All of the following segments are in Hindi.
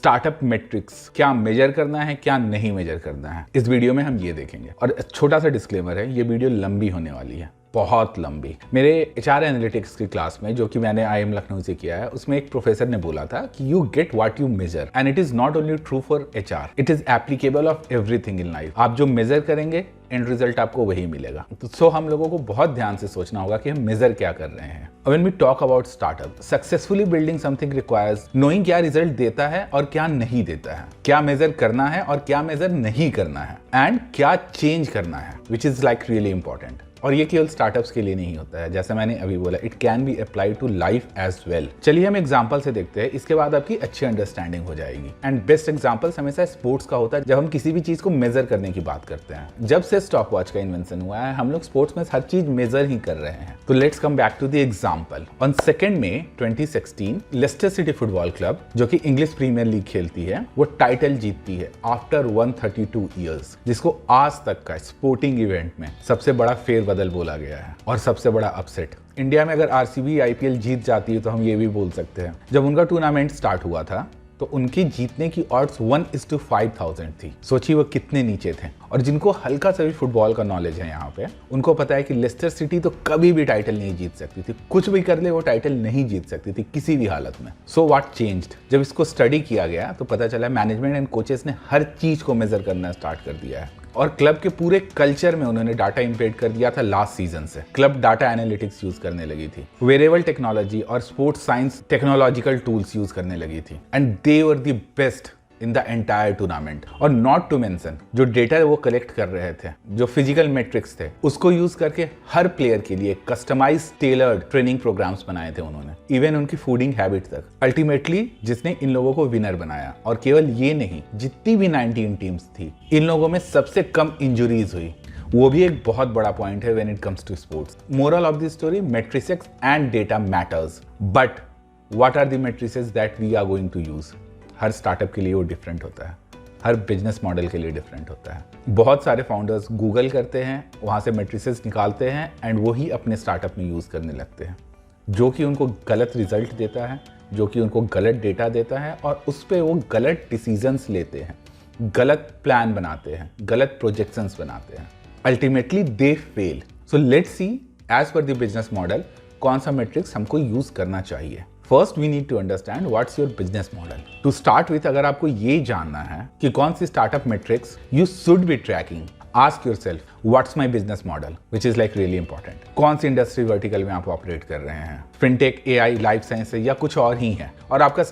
स्टार्टअप मेट्रिक्स, क्या मेजर करना है, क्या नहीं मेजर करना है, इस वीडियो में हम ये देखेंगे। और छोटा सा डिस्क्लेमर है, ये वीडियो लंबी होने वाली है, बहुत लंबी। मेरे एचआर एनालिटिक्स की क्लास में, जो कि मैंने आईएम लखनऊ से किया है, उसमें एक प्रोफेसर ने बोला था कि you get what you measure and it is not only true for HR, it is applicable of everything in life. आप जो मेजर करेंगे एंड रिजल्ट आपको वही मिलेगा। तो हम लोगों को बहुत ध्यान से सोचना होगा कि हम मेजर क्या कर रहे हैं। When we talk about startup, successfully building something requires knowing क्या रिजल्ट देता है और क्या नहीं देता है, क्या मेजर करना है और क्या मेजर नहीं करना है, एंड क्या चेंज करना है, which is like really important। और ये केवल स्टार्टअप्स के लिए नहीं होता है, जैसा मैंने अभी बोला, it can be applied to life as well. चलिए हम एग्जांपल से देखते हैं, इसके बाद आपकी अच्छी अंडरस्टैंडिंग हो जाएगी। एंड बेस्ट एग्जांपल्स हमेशा स्पोर्ट्स का होता है, जब हम किसी भी चीज को मेजर करने की बात करते हैं। जब से स्टॉप वॉच का इन्वेंशन हुआ है, हम लोग स्पोर्ट्स में हर चीज मेजर ही कर रहे हैं। तो let's come back to the example. On 2 May 2016 Leicester City football club, जो कि इंग्लिश प्रीमियर लीग खेलती है, वो टाइटल जीतती है आफ्टर 132 ईयर्स, जिसको आज तक का स्पोर्टिंग इवेंट में सबसे बड़ा फेरबदल बोला गया है और सबसे बड़ा अपसेट। इंडिया में अगर आरसीबी आईपीएल जीत जाती है तो हम ये भी बोल सकते हैं, जब उनका टूर्नामेंट स्टार्ट हुआ था तो उनकी जीतने की ऑड्स 1:5000 थी। सोचिए वो कितने नीचे थे। और जिनको हल्का सा भी फुटबॉल का नॉलेज है यहाँ पे, उनको पता है कि लेस्टर सिटी तो कभी भी टाइटल नहीं जीत सकती थी, कुछ भी कर ले वो टाइटल नहीं जीत सकती थी किसी भी हालत में। So what changed? जब इसको स्टडी किया गया तो पता चला मैनेजमेंट एंड कोचेस ने हर चीज को मेजर करना स्टार्ट कर दिया है और क्लब के पूरे कल्चर में उन्होंने डाटा इम्पेड कर दिया था। लास्ट सीजन से क्लब डाटा एनालिटिक्स यूज करने लगी थी, वेरिएबल टेक्नोलॉजी और sports science technological tools use करने लगी थी, and they were the best in the entire tournament. और नॉट टू मेंशन, जो डेटा वो कलेक्ट कर रहे थे, जो फिजिकल मेट्रिक्स थे, उसको यूज करके हर प्लेयर के लिए कस्टमाइज टेलर्ड ट्रेनिंग प्रोग्राम्स बनाए थे उन्होंने, इवन उनकी फूडिंग हैबिट तक। अल्टीमेटली जिसने इन लोगों को विनर बनाया। और केवल ये नहीं, जितनी भी 19 टीम्स थी, इन लोगों में सबसे कम इंजुरीज हुई। वो भी एक बहुत बड़ा पॉइंट है when it comes to sports. Moral of the story, metrics and data matters, but what are the matrices that we are going to use? हर स्टार्टअप के लिए वो डिफरेंट होता है, हर बिजनेस मॉडल के लिए डिफरेंट होता है। बहुत सारे फाउंडर्स गूगल करते हैं, वहाँ से मेट्रिसेस निकालते हैं एंड वो ही अपने स्टार्टअप में यूज़ करने लगते हैं, जो कि उनको गलत रिजल्ट देता है, जो कि उनको गलत डेटा देता है, और उस पर वो गलत डिसीजंस लेते हैं, गलत प्लान बनाते हैं, गलत प्रोजेक्शंस बनाते हैं। Ultimately they fail. So let's see as per the business model कौन सा मेट्रिक्स हमको यूज़ करना चाहिए। First we need to understand what's your business model. To start with, अगर आपको ये जानना है कि कौन सी startup metrics you should be tracking, ask yourself what's my business model, which is like really important. कौन सी इंडस्ट्री वर्टिकल में आप ऑपरेट कर रहे हैं, फिनटेक, एआई, लाइफ साइंस या कुछ और ही है, और आपका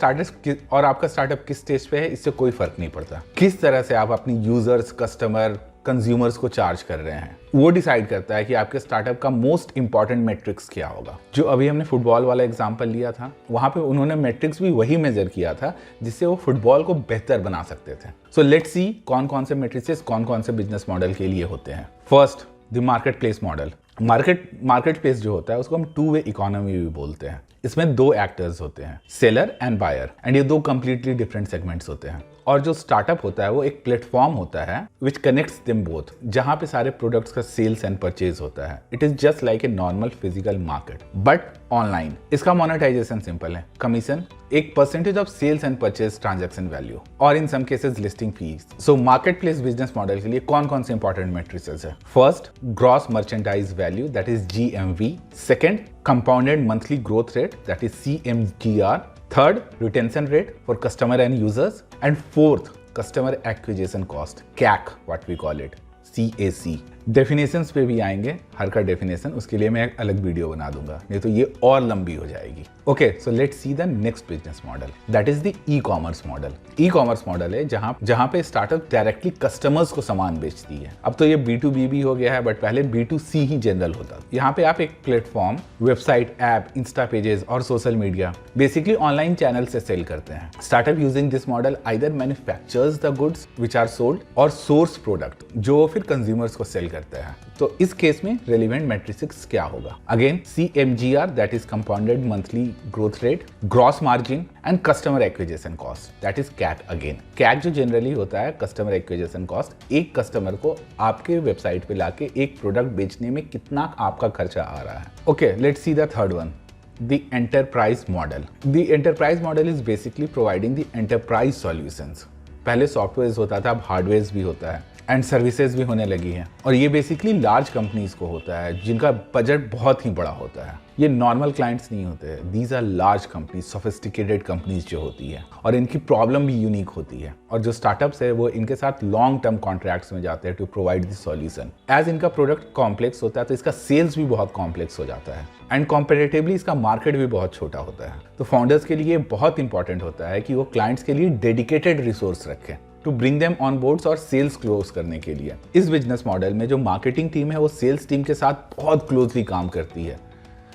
स्टार्टअप किस स्टेज पे है, इससे कोई फर्क नहीं पड़ता। किस तरह से आप अपनी यूजर्स, कस्टमर, कंज्यूमर्स को चार्ज कर रहे हैं, वो डिसाइड करता है कि आपके स्टार्टअप का मोस्ट इंपॉर्टेंट मैट्रिक्स क्या होगा। जो अभी हमने फुटबॉल वाला एग्जांपल लिया था, वहां पे उन्होंने मैट्रिक्स भी वही मेजर किया था जिससे वो फुटबॉल को बेहतर बना सकते थे। सो लेट्स सी कौन कौन से मैट्रिसेस कौन कौन से बिजनेस मॉडल के लिए होते हैं। First, the market place model. Market place जो होता है उसको हम 2 वे इकोनॉमी भी बोलते हैं। इसमें 2 एक्टर्स होते हैं, सेलर एंड बायर, एंड ये 2 कंप्लीटली डिफरेंट सेगमेंट्स होते हैं। और जो स्टार्टअप होता है वो एक प्लेटफॉर्म होता है विच कनेक्ट्स देम बोथ, जहां पे सारे प्रोडक्ट्स का सेल्स एंड परचेज होता है। It is just like a normal physical market but online. इसका मोनेटाइजेशन सिंपल है, कमीशन, एक percentage of sales and purchase transaction value, और in some cases listing fees. So marketplace business model के लिए कौन कौन से इंपॉर्टेंट मैट्रिसेस है? First, gross merchandise value, that is GMV। Second, compounded monthly growth rate, that is CMGR। Third, retention rate for customer and users. And fourth, customer acquisition cost, CAC, what we call it, CAC। Definitions पे भी आएंगे, हर का डेफिनेशन, उसके लिए मैं एक अलग वीडियो बना दूंगा, नहीं तो ये और लंबी हो जाएगी। Okay, so let's see the next business model, that is the e-commerce model. E-commerce model है जहां पे स्टार्टअप डायरेक्टली कस्टमर्स को सामान बेचती है। अब तो ये B2B भी हो गया है, बट पहले B2C ही जनरल होता था। यहाँ पे आप एक platform, website, app, insta pages और social media, basically online channel से सेल करते हैं। Startup using this model either manufactures the goods which are sold और सोर्स प्रोडक्ट जो फिर कंज्यूमर्स को सेल करता है। तो इस केस में रेलिवेंट मैट्रिक्स क्या होगा? Again CMGR, that is compounded monthly growth rate, gross margin and customer acquisition cost, that is CAC। Again CAC जो जनरली होता है कस्टमर एक्विजिशन कॉस्ट, एक कस्टमर को आपके वेबसाइट पे लाके एक प्रोडक्ट बेचने में कितना आपका खर्चा आ रहा है। Okay, let's see the third one, the enterprise model. The enterprise model is basically providing the enterprise solutions. पहले सॉफ्टवेयर होता था, अब हार्डवेयर भी होता है एंड सर्विसेज भी होने लगी हैं। और ये बेसिकली लार्ज कंपनीज को होता है जिनका बजट बहुत ही बड़ा होता है। ये नॉर्मल क्लाइंट्स नहीं होते, these are large companies, sophisticated companies जो होती है, और इनकी प्रॉब्लम भी यूनिक होती है। और जो स्टार्टअप्स है वो इनके साथ लॉन्ग टर्म कॉन्ट्रैक्ट्स में जाते हैं to provide the solution. As इनका प्रोडक्ट कॉम्प्लेक्स होता है तो इसका सेल्स भी बहुत कॉम्प्लेक्स हो जाता है एंड कॉम्पेरेटिवली इसका मार्केट भी बहुत छोटा होता है। तो फाउंडर्स के लिए बहुत इंपॉर्टेंट होता है कि वो क्लाइंट्स के लिए डेडिकेटेड रिसोर्स रखें to bring them on boards और सेल्स क्लोज करने के लिए। इस बिजनेस मॉडल में जो मार्केटिंग टीम है वो सेल्स टीम के साथ बहुत क्लोजली काम करती है।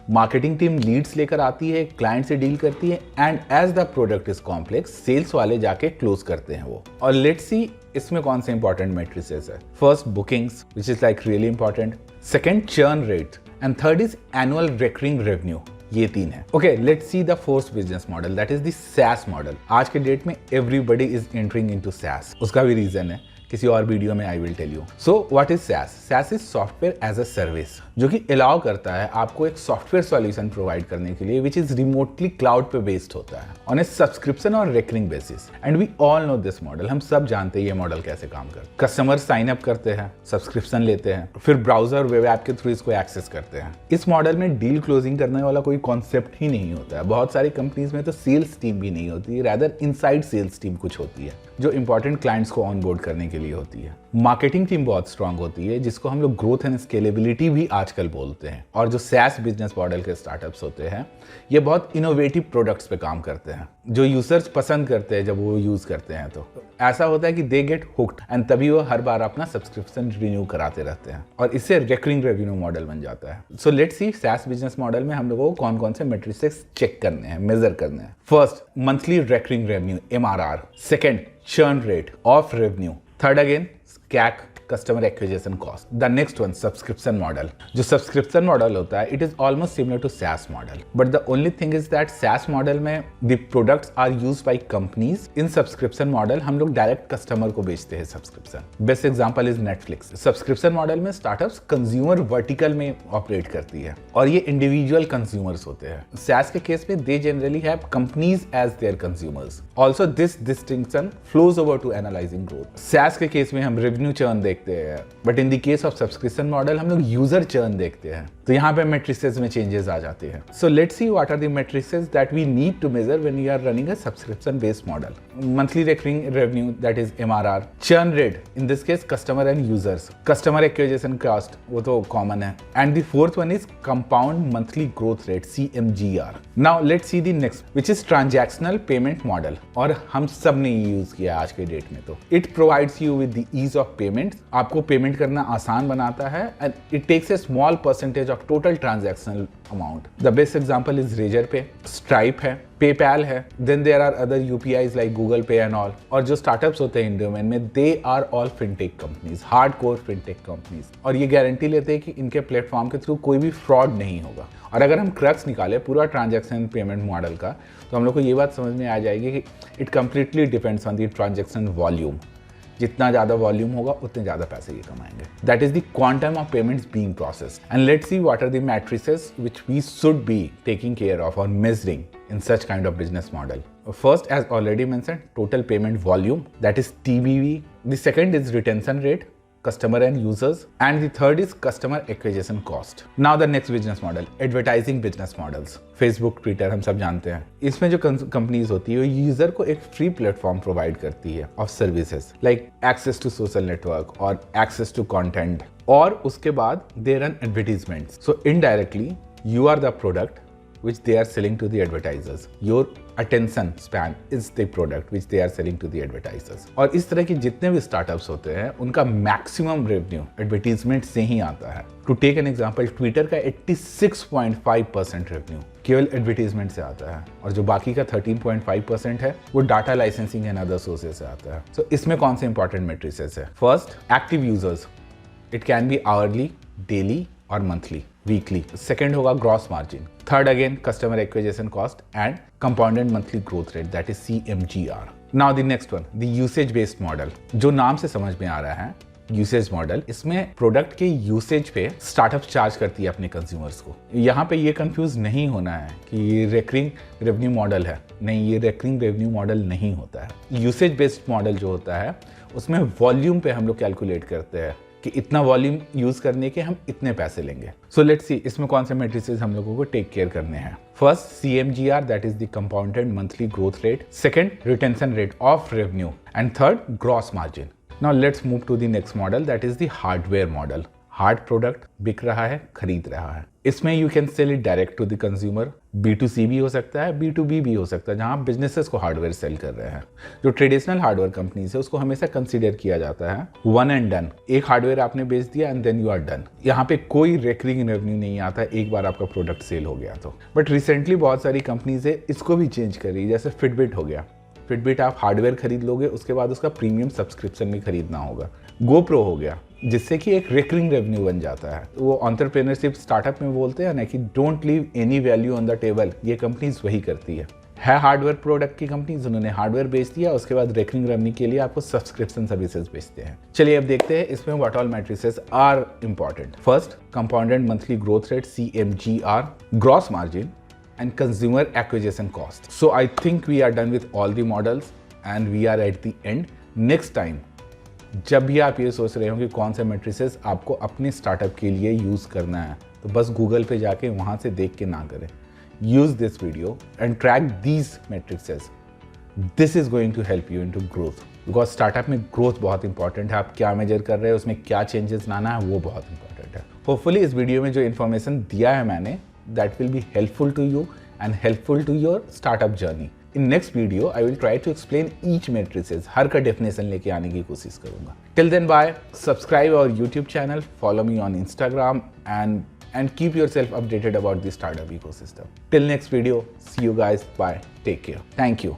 मार्केटिंग टीम लीड्स लेकर आती है, क्लाइंट से डील करती है and as the product is complex sales वाले जाके क्लोज करते हैं वो। और लेट्स सी इसमें कौन से इंपॉर्टेंट मैट्रिसेस है। First bookings which is like really important, second churn rate and third is annual recurring revenue. ये तीन है। Okay, let's see the fourth business model, that is the SaaS model. आज के डेट में everybody is entering into SaaS। उसका भी रीजन है, किसी और वीडियो में I will tell you. So what is SaaS? SaaS is software as a service, जो कि अलाउ करता है आपको एक सॉफ्टवेयर सॉल्यूशन प्रोवाइड करने के लिए विच इज रिमोटली क्लाउड पे बेस्ड होता है ऑन ए सब्सक्रिप्शन और recurring basis. And we all know this model, हम सब जानते हैं ये मॉडल कैसे काम करता है। कस्टमर साइन अप करते हैं, सब्सक्रिप्शन लेते हैं, फिर ब्राउजर वेब ऐप के थ्रू इसको एक्सेस करते हैं। इस मॉडल में डील क्लोजिंग करने वाला कोई कॉन्सेप्ट ही नहीं होता है। बहुत सारी कंपनीज में तो सेल्स टीम भी नहीं होती, रादर इनसाइड सेल्स टीम कुछ होती है जो इंपॉर्टेंट क्लाइंट्स को ऑनबोर्ड करने के लिए होती है। मार्केटिंग टीम बहुत स्ट्रांग होती है जिसको हम लोग ग्रोथ एंड स्केलेबिलिटी भी आजकल बोलते हैं। और जो SaaS बिजनेस मॉडल के स्टार्टअप्स होते हैं ये बहुत इनोवेटिव प्रोडक्ट्स पे काम करते हैं जो यूजर्स पसंद करते हैं जब वो यूज करते हैं। तो ऐसा होता है कि दे गेट हुक्ड एंड तभी वो हर बार अपना सब्सक्रिप्शन रिन्यू कराते रहते हैं और इससे रिकरिंग रेवेन्यू मॉडल बन जाता है। सो let's C SaaS business model में हम लोगों को कौन कौन से मैट्रिसेस चेक करने हैं, मेजर करने हैं। First, monthly recurring revenue MRR। Second, churn rate of revenue. Third again, CAC, customer acquisition cost. The next one, subscription model. जो subscription model होता है, it is almost similar to SaaS model. But the only thing is that SaaS model में the products are used by companies. In subscription model हम लोग direct customer को बेचते हैं subscription. Best example is Netflix. Subscription model में startups consumer vertical में operate करती है और ये individual consumers होते हैं। SaaS के केस में they generally have companies as their consumers. Also this distinction flows over to analyzing growth. SaaS के केस में हम revenue churn देखते हैं, but in the case of subscription model हम लोग यूजर चर्न देखते हैं। तो यहाँ पे मैट्रिसेस में चेंजेस आ जाते हैं। So let's see what are the matrices that we need to measure when you are running a subscription based model. Monthly recurring revenue that is MRR, churn rate in this case customer and users, customer acquisition cost वो तो कॉमन है, and the fourth one is compound monthly growth rate CMGR। Now let's see the next which is transactional payment model, और हम सब ने ये यूज किया आज के डेट में। तो it provides you with the ease of payment, आपको पेमेंट करना आसान बनाता है and it takes a small percentage of total transactional amount. The best example is Razorpay, Stripe है, पेपैल है, then there are other UPIs like Google Pay and all. और जो स्टार्टअप्स होते हैं इंडिया में they are all fintech companies, hardcore fintech companies, और ये गारंटी लेते हैं कि इनके प्लेटफॉर्म के थ्रू कोई भी फ्रॉड नहीं होगा। और अगर हम क्रक्स निकाले पूरा ट्रांजैक्शन पेमेंट मॉडल का तो हम लोग को ये बात समझ में आ जाएगी कि it completely depends on the transaction volume. जितना ज़्यादा वॉल्यूम होगा उतने ज़्यादा पैसे ये कमाएंगे। That is the quantum of payments being processed. And let's see what are the matrices which we should be taking care of और measuring in such kind of business model. First, as already mentioned, total payment volume, that is TPV. The second is retention rate, customer and users, and the third is customer acquisition cost. Now the next business model, advertising business models. Facebook, Twitter हम सब जानते हैं। इसमें जो कंपनीज होती है वो यूजर को एक फ्री प्लेटफॉर्म प्रोवाइड करती है of services like access to social network और एक्सेस टू कंटेंट, और उसके बाद they run advertisements. So indirectly you are the product which they are selling to the advertisers. Your attention span is the product which they are selling to the advertisers. और इस तरह के जितने भी स्टार्टअप्स होते हैं उनका मैक्सिमम रेवेन्यू एडवर्टीजमेंट से ही आता है। To take an example, Twitter का 86.5% रेवेन्यू केवल एडवर्टीजमेंट से आता है, और जो बाकी का 13.5% है वो data licensing and other sources से आता है। सो इसमें कौन से इंपॉर्टेंट मैट्रिसेस है? First, active users, it can B hourly, daily और मंथली, वीकली। सेकेंड होगा gross margin. Third again customer acquisition cost and compounded monthly growth rate, that is CMGR। Now the next one, the usage based model. जो नाम से समझ में आ रहा है यूसेज मॉडल। इसमें प्रोडक्ट के यूसेज पे स्टार्टअप चार्ज करती है अपने कंज्यूमर्स को। यहाँ पे ये कंफ्यूज नहीं होना है कि ये रेकरिंग रेवेन्यू मॉडल है, नहीं, ये रेकरिंग रेवेन्यू मॉडल नहीं होता है। यूसेज बेस्ड मॉडल जो होता है उसमें वॉल्यूम पे हम लोग कैलकुलेट करते हैं कि इतना वॉल्यूम यूज करने के हम इतने पैसे लेंगे। सो लेट्स सी इसमें कौन से मैट्रिसेस हम लोगों को टेक केयर करने हैं। First CMGR, that is the compounded monthly growth rate. Second retention rate of revenue and third gross margin. Now let's move to the next model, that is the hardware model. Hard product बिक रहा है, खरीद रहा है। इसमें you can sell it direct to the consumer. B2C भी हो सकता है, B2B भी हो सकता है, जहां आप बिजनेसेस को हार्डवेयर सेल कर रहे हैं। जो ट्रेडिशनल हार्डवेयर कंपनीज है उसको हमेशा कंसीडर किया जाता है वन एंड डन। एक हार्डवेयर आपने बेच दिया and then you are done. यहाँ पे कोई रेकरिंग रेवेन्यू नहीं आता एक बार आपका प्रोडक्ट सेल हो गया तो। बट रिसेंटली बहुत सारी कंपनीज है इसको भी चेंज कर रही है, जैसे फिटबिट हो गया। फिटबिट आप हार्डवेयर खरीद लोगे, उसके बाद उसका प्रीमियम सब्सक्रिप्शन भी खरीदना होगा। GoPro हो गया, जिससे कि एक रेकरिंग रेवेन्यू बन जाता है। वो एंटरप्रेन्योरशिप स्टार्टअप में बोलते हैं ना कि don't leave any value on the table, ये कंपनीज वही करती है हार्डवेयर प्रोडक्ट की कंपनी जिन्होंने हार्डवेयर बेच दिया, उसके बाद रेकरिंग रेवेन्यू के लिए आपको सब्सक्रिप्शन सर्विसेज बेचते हैं। चलिए अब देखते हैं इसमें what all matrices are important. First, compounded monthly growth rate CMGR, gross margin and consumer acquisition cost. So I think we are done with all the models and we are at the end. Next time जब भी आप ये सोच रहे हो कि कौन से मैट्रिसेस आपको अपने स्टार्टअप के लिए यूज करना है, तो बस गूगल पे जाके वहां से देख के ना करें। Use this video and track these matrices. This is going to help you in to growth, because startup में ग्रोथ बहुत इंपॉर्टेंट है। आप क्या मेजर कर रहे हैं, उसमें क्या चेंजेस लाना है, वो बहुत इंपॉर्टेंट है। होपफुली इस वीडियो में जो इन्फॉर्मेशन दिया है मैंने, that will be helpful to you and helpful to your startup journey. In next video, I will try to explain each matrices. हर का definition लेके आने की कोशिश करूँगा। Till then, bye. Subscribe our YouTube channel, follow me on Instagram, and keep yourself updated about the startup ecosystem. Till next video, see you guys. Bye. Take care. Thank you.